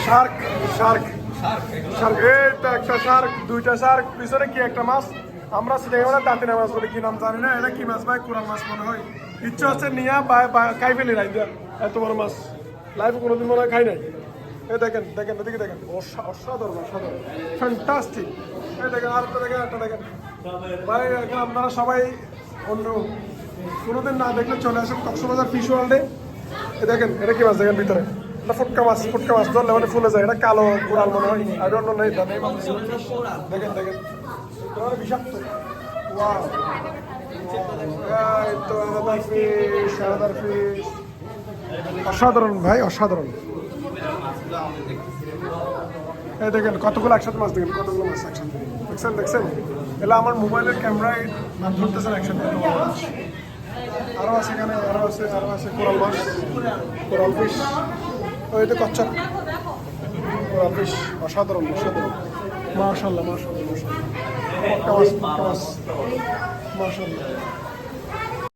Shark Shark Shark, এই তো একটা শার্ক, দুইটা শার্ক, পিছনে কি একটা মাছ, আমরা সেটা দাঁতিনা মাছ বলে, কি নাম জানি না, এটা কি মাছ ভাই? কোরাল মাছ মনে হয়। ইচ্ছা হচ্ছে নিয়া খাই ফেলি রাইদা, এত বড় মাছ লাইফে কোনোদিন মনে হয় খাই নাই। এই দেখেন দেখেন, ওদিকে দেখেন, অসাধারণ অসাধারণ, ফ্যান্টাস্টিক। এই দেখেন, আরেকটা দেখেন, একটা দেখেন ভাই। এখন আপনারা সবাই অন্য কোনোদিন না দেখলে চলে আসেন কক্সবাজার ফিশ ওয়ার্ল্ডে। এই দেখেন, এটা কি মাছ দেখেন ভিতরে, এটা ফুটকা মাছ, ফুটকা মাছ ধরলে মানে ফুলে যায়, এটা কালো কোরাল মনে হয়, আই ডোন্ট নো, নেই দেখেন দেখেন, বিষাক্ত। ওয়াও, এই তো আলাদা ফিশ, আলাদা ফিশ, অসাধারণ ভাই, অসাধারণ। এই দেখেন কতগুলো একসাথে মাছ, দেখেন কতগুলো মাছ একসাথে, দেখছেন দেখছেন, এগুলো আমার মোবাইলের ক্যামেরায় মাছ ধরতেছেন একসাথে। আরও আছে এখানে, আরও আছে, আরও আছে কোরাল মাছ, কোরাল ফিশ, ওই তো কচ্ছপ, কোরাল ফিশ, অসাধারণ অসাধারণ, মাশাআল্লাহ মাশাআল্লাহ মাশাআল্লাহ, মাশাআল্লাহ।